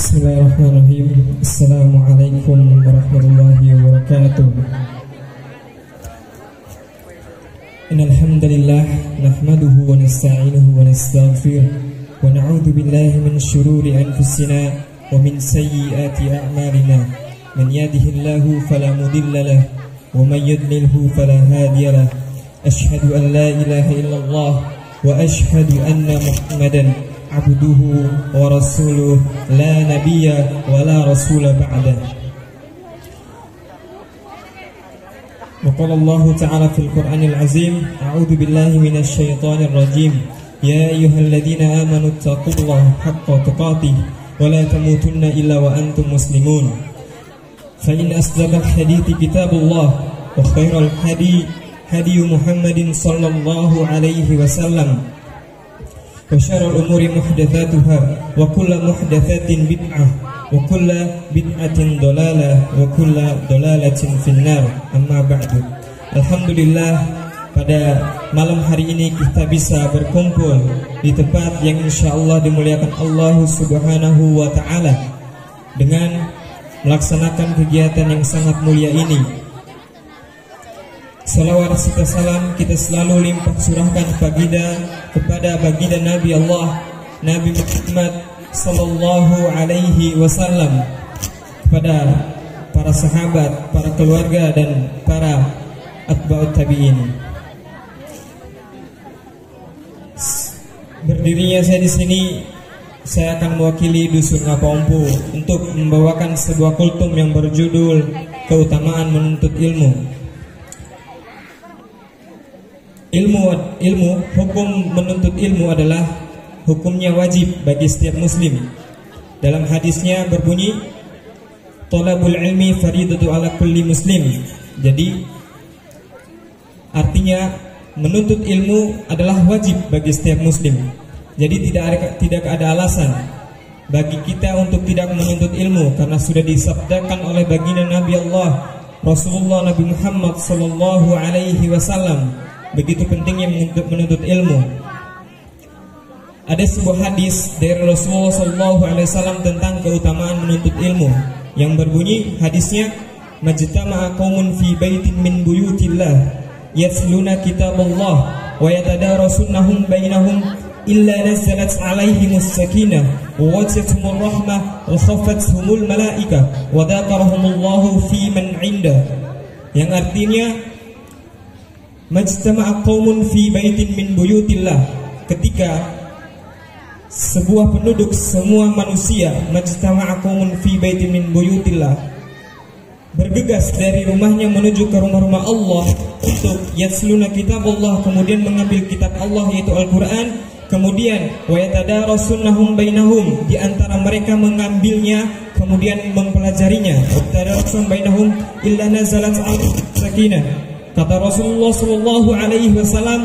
Bismillahirrahmanirrahim. Assalamualaikum warahmatullahi wabarakatuh. Innal hamdalillah nahmaduhu wa nasta'inuhu wa nastaghfiruh wa na'udzu billahi min shururi anfusina wa min sayyiati a'malina. Man yahdihillahu fala mudilla lahu wa man yudlilhu fala hadiya lahu. Asyhadu an la ilaha illallah wa asyhadu anna Muhammadan abduhu wa rasuluh la nabiyya wa la rasula ba'dah. Wa qala Allah ta'ala fil Qur'anil azim, a'udzu billahi minasy syaithanir rajim. Ya ayyuhalladzina amanu taqullaha haqqa tuqatih wa la tamutunna illa wa antum muslimun. Fa in asdaqal hadithi kitabullah wa khairal hadi Muhammadin sallallahu alaihi wasallam. Wa syarrul umuri muhdatsatuha wa kullu muhdatsatin bid'ah wa kullu bid'atin dhalalah wa kullu dhalalatin finnar. Amma ba'du. Alhamdulillah, pada malam hari ini kita bisa berkumpul di tempat yang insyaallah dimuliakan Allah Subhanahu wa taala dengan melaksanakan kegiatan yang sangat mulia ini. Salawat serta salam kita selalu limpah curahkan kepada baginda Nabi Allah Nabi Muhammad sallallahu alaihi wasallam, kepada para sahabat, para keluarga dan para atba'ut tabi'in. Berdirinya saya di sini, saya akan mewakili Dusun Ngapompu untuk membawakan sebuah kultum yang berjudul Keutamaan Menuntut Ilmu. Hukum menuntut ilmu adalah hukumnya wajib bagi setiap muslim. Dalam hadisnya berbunyi, Thalabul ilmi faridatu ala kulli muslim. Jadi artinya menuntut ilmu adalah wajib bagi setiap muslim. Jadi tidak ada alasan bagi kita untuk tidak menuntut ilmu, karena sudah disabdakan oleh baginda Nabi Allah Rasulullah Nabi Muhammad sallallahu alaihi wasallam. Begitu pentingnya menuntut ilmu. Ada sebuah hadis dari Rasulullah SAW tentang keutamaan menuntut ilmu yang berbunyi, hadisnya, majtama'a qaumun fi baitin min buyutillah yatluna kitaballah wa yatadarasunnahum bainahum illa nazalat 'alaihimus sakinah wa wajhatuhumur rahmah wa khafathumul malaikah wa dzakarahumullahu fi man 'inda. Yang artinya, majtama'a qaumun fi baitin min buyutillah, ketika sebuah penduduk, semua manusia, majtama'a qaumun fi baitin min buyutillah, bergegas dari rumahnya menuju ke rumah-rumah Allah untuk yatsluna kitabullah, kemudian mengambil kitab Allah yaitu Al-Qur'an, kemudian wa yatadarasunnahum bainahum, di antara mereka mengambilnya kemudian mempelajarinya, wa yatadarasunnahum bainahum illa nazalat sakinah. Kata Rasulullah sallallahu alaihi wasallam,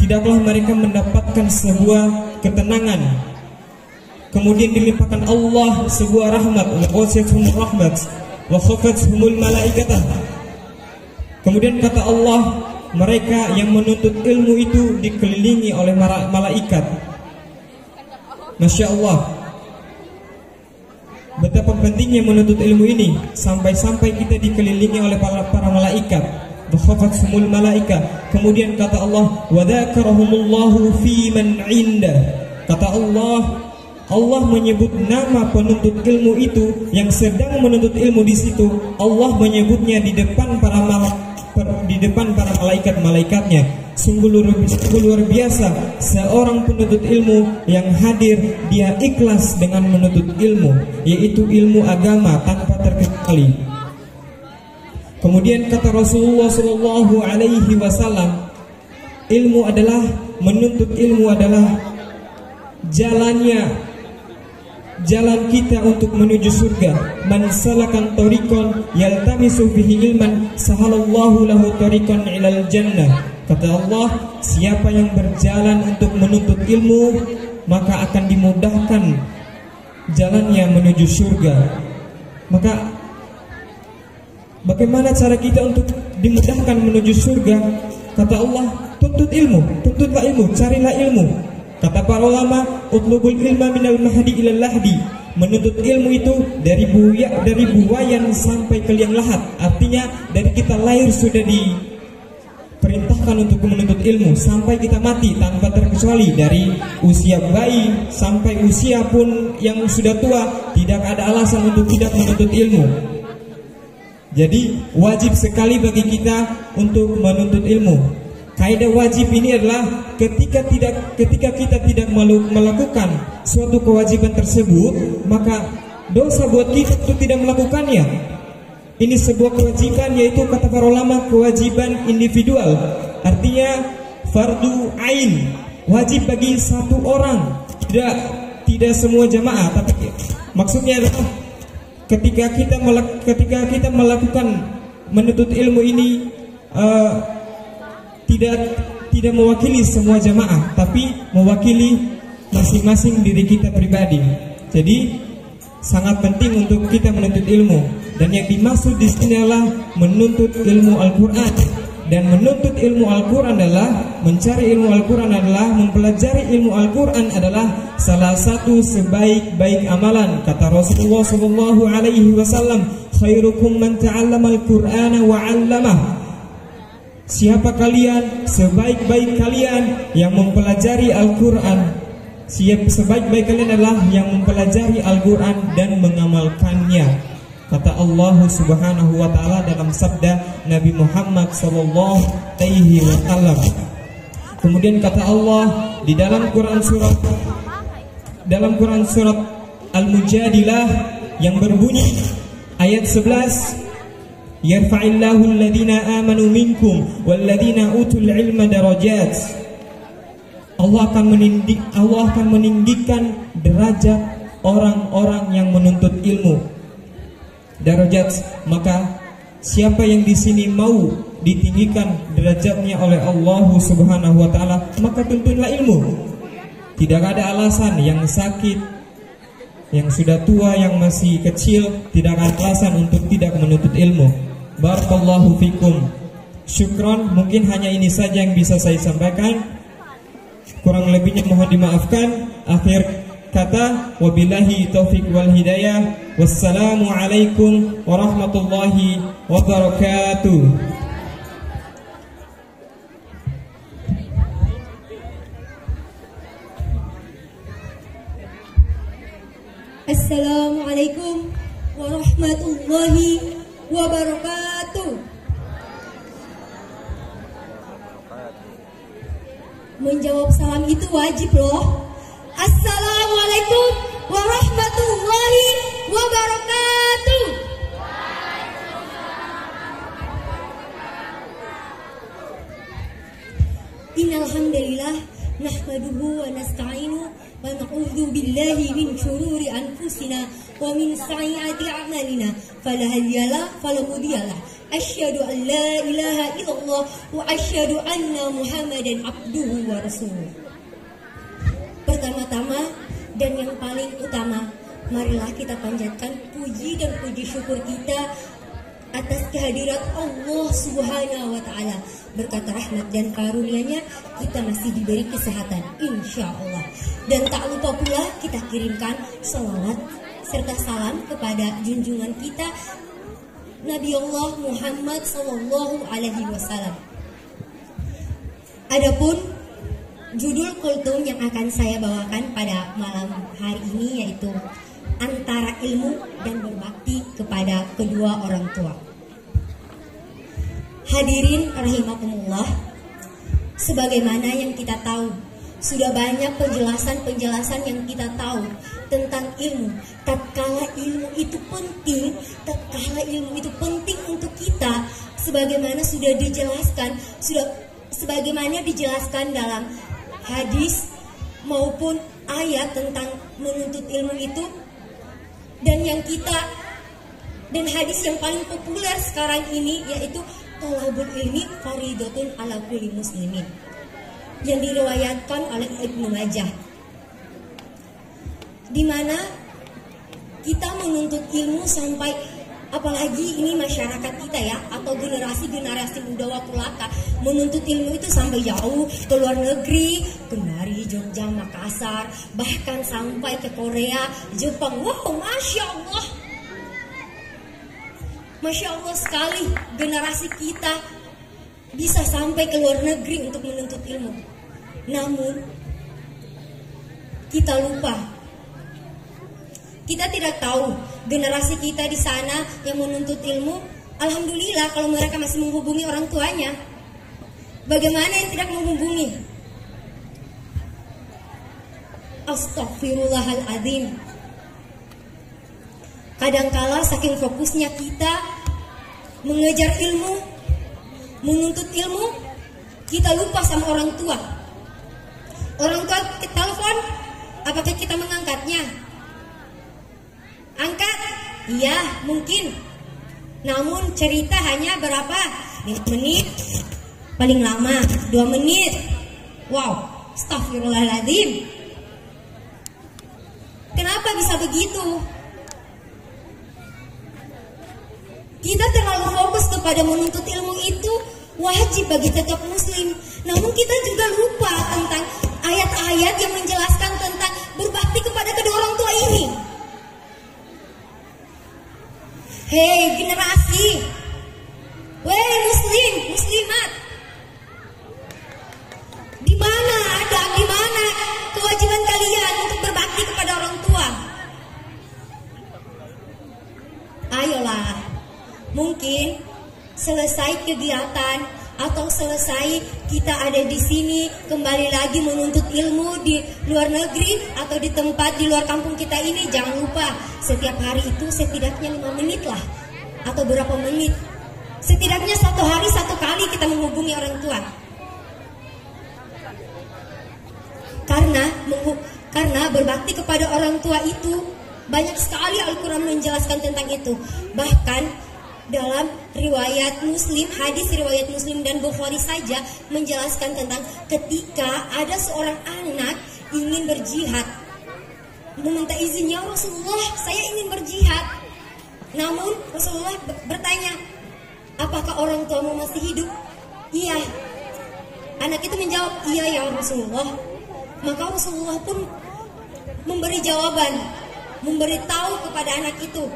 tidaklah mereka mendapatkan sebuah ketenangan, kemudian dilimpahkan Allah sebuah rahmat, wa khafathumul malaikatah. Kemudian kata Allah, mereka yang menuntut ilmu itu dikelilingi oleh malaikat. Masya Allah, betapa pentingnya menuntut ilmu ini, sampai-sampai kita dikelilingi oleh para malaikat. Khafathumul malaika. Kemudian kata Allah, wa dzakarahumullahu fi man 'inda. Kata Allah menyebut nama penuntut ilmu itu yang sedang menuntut ilmu di situ. Allah menyebutnya di depan para malaikat-malaikatnya. Sungguh luar biasa seorang penuntut ilmu yang hadir, dia ikhlas dengan menuntut ilmu, yaitu ilmu agama tanpa terkecuali. Kemudian kata Rasulullah sallallahu alaihi wasallam, menuntut ilmu adalah jalan kita untuk menuju surga. Man salakan tariqan yaltamisu fihi ilman sahalallahu lahu tariqan ilal jannah. Kata Allah, siapa yang berjalan untuk menuntut ilmu, maka akan dimudahkan jalannya menuju surga. Maka bagaimana cara kita untuk dimudahkan menuju surga? Kata Allah, tututlah ilmu, carilah ilmu. Kata para ulama, utlubul ilma minal mahdi ilal lahdi. menuntut ilmu itu dari buayan sampai ke liang lahat. Artinya dari kita lahir sudah diperintahkan untuk menuntut ilmu sampai kita mati tanpa terkecuali. Dari usia bayi sampai usia pun yang sudah tua, tidak ada alasan untuk tidak menuntut ilmu. Jadi wajib sekali bagi kita untuk menuntut ilmu. Kaidah wajib ini adalah ketika kita tidak melakukan suatu kewajiban tersebut, maka dosa buat kita untuk tidak melakukannya. Ini sebuah kewajiban, yaitu kata para ulama kewajiban individual. Artinya fardu ain, wajib bagi satu orang, tidak semua jamaah. Tapi maksudnya adalah ketika kita melakukan menuntut ilmu ini tidak mewakili semua jamaah, tapi mewakili masing-masing diri kita pribadi. Jadi sangat penting untuk kita menuntut ilmu, dan yang dimaksud di sini adalah menuntut ilmu Al-Qur'an. Dan menuntut ilmu Al-Qur'an adalah mencari ilmu Al-Qur'an, adalah mempelajari ilmu Al-Qur'an adalah salah satu sebaik-baik amalan. Kata Rasulullah sallallahu alaihi wasallam, khairukum man ta'allama al-Qur'ana wa 'allamah. Siapa kalian? Sebaik-baik kalian yang mempelajari Al-Quran. Sebaik-baik kalian adalah yang mempelajari Al-Quran dan mengamalkannya. Kata Allah Subhanahu wa ta'ala dalam sabda Nabi Muhammad sallallahu alaihi wasallam. Kemudian kata Allah di dalam Quran surat Al-Mujadilah yang berbunyi ayat 11, yarfa'illahu alladhina amanu minkum walladhina utul ilma darajat. Allah akan meninggikan derajat orang-orang yang menuntut ilmu. Darajat, maka siapa yang di sini mau ditinggikan derajatnya oleh Allah Subhanahu wa taala, maka tuntunlah ilmu. Tidak ada alasan yang sakit, yang sudah tua, yang masih kecil, tidak ada alasan untuk tidak menuntut ilmu. Barakallahu fikum. Syukron, mungkin hanya ini saja yang bisa saya sampaikan. Kurang lebihnya mohon dimaafkan. Akhir kata, wabillahi taufiq wal hidayah. Wassalamu alaikum warahmatullahi wabarakatuh. Assalamualaikum warahmatullahi wabarakatuh. Menjawab salam itu wajib loh. Assalamualaikum warahmatullahi wabarakatuh. Innal hamdalillah nahmaduhu wa nasta'inu wa na'udzu billahi min syururi anfusina wa min sayyiati a'malina fala hadiyalah fala mudhiyalah asyhadu an la ilaha illallah wa asyhadu anna muhammadan abduhu wa rasuluh. Pertama-tama dan yang paling utama, marilah kita panjatkan puji dan puji syukur kita atas kehadirat Allah Subhanahu wa ta'ala. Berkat rahmat dan karunia-Nya kita masih diberi kesehatan, insya Allah. Dan tak lupa pula kita kirimkan salawat serta salam kepada junjungan kita Nabi Allah Muhammad sallallahu alaihi wasallam. Adapun judul kultum yang akan saya bawakan pada malam hari ini yaitu antara ilmu dan berbakti kepada kedua orang tua. Hadirin rahimakumullah, sebagaimana yang kita tahu, sudah banyak penjelasan-penjelasan yang kita tahu tentang ilmu. Tatkala ilmu itu penting, untuk kita, sebagaimana sudah dijelaskan, sebagaimana dijelaskan dalam hadis maupun ayat tentang menuntut ilmu itu. Dan hadis yang paling populer sekarang ini yaitu thalabul ilmi faridatun ala kulli muslimin, yang diriwayatkan oleh Ibnu Majah, di mana kita menuntut ilmu sampai, apalagi ini masyarakat kita ya, atau generasi muda wakulaka, menuntut ilmu itu sampai jauh ke luar negeri, ke Jogja, Makassar, bahkan sampai ke Korea, Jepang. Wow, Masya Allah. Masya Allah sekali generasi kita bisa sampai ke luar negeri untuk menuntut ilmu. Namun kita lupa. Kita tidak tahu generasi kita di sana yang menuntut ilmu, alhamdulillah kalau mereka masih menghubungi orang tuanya. Bagaimana yang tidak menghubungi? Astaghfirullahaladzim. Kadangkala saking fokusnya kita mengejar ilmu, menuntut ilmu, kita lupa sama orang tua. Orang tua telepon, apakah kita mengangkatnya? Angkat? Iya, mungkin. Namun cerita hanya berapa? 5 menit. Paling lama 2 menit. Wow, astagfirullahaladzim. Kenapa bisa begitu? Kita terlalu fokus kepada menuntut ilmu itu wajib bagi setiap muslim. Namun kita juga lupa tentang ayat-ayat yang menjelaskan tentang berbakti kepada kedua orang tua ini. Hei generasi, weh muslim, muslimat, di mana kewajiban kalian untuk berbakti kepada orang tua? Ayolah, mungkin selesai kegiatan atau selesai kita ada di sini kembali lagi menuntut ilmu di luar negeri atau di tempat di luar kampung kita ini, jangan lupa setiap hari itu setidaknya 5 menit lah atau berapa menit, setidaknya 1 hari 1 kali kita menghubungi orang tua. Karena berbakti kepada orang tua itu banyak sekali Al-Quran menjelaskan tentang itu. Bahkan dalam riwayat Muslim, hadis riwayat Muslim dan Bukhari saja menjelaskan tentang ketika ada seorang anak ingin berjihad, meminta izin, ya Rasulullah, saya ingin berjihad. Namun Rasulullah bertanya, apakah orang tuamu masih hidup? Iya. Anak itu menjawab, iya ya Rasulullah. Maka Rasulullah pun memberi jawaban, memberitahu kepada anak itu,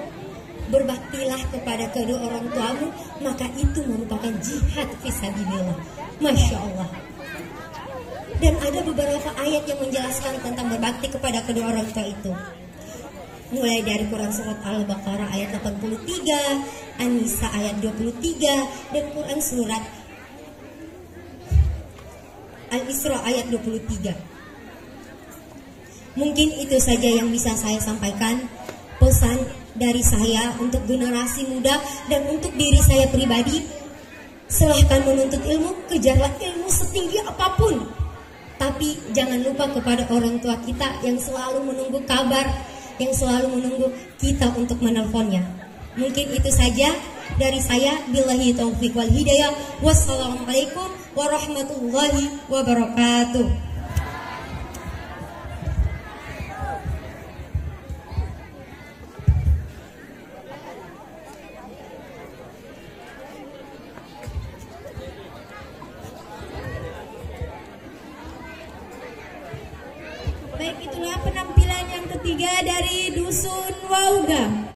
berbaktilah kepada kedua orang tuamu, maka itu merupakan jihad fisabilillah. Masya Allah. Dan ada beberapa ayat yang menjelaskan tentang berbakti kepada kedua orang tua itu. Mulai dari Quran surat Al-Baqarah ayat 83, An-Nisa ayat 23, dan Quran surat Al-Isra ayat 23. Mungkin itu saja yang bisa saya sampaikan. Pesan dari saya untuk generasi muda dan untuk diri saya pribadi, silahkan menuntut ilmu, kejarlah ilmu setinggi apapun, tapi jangan lupa kepada orang tua kita yang selalu menunggu kabar, yang selalu menunggu kita untuk menelponnya. Mungkin itu saja dari saya. Billahi taufiq wal hidayah. Wassalamualaikum warahmatullahi wabarakatuh. Baik, itulah penampilan yang ketiga dari Dusun Wauga.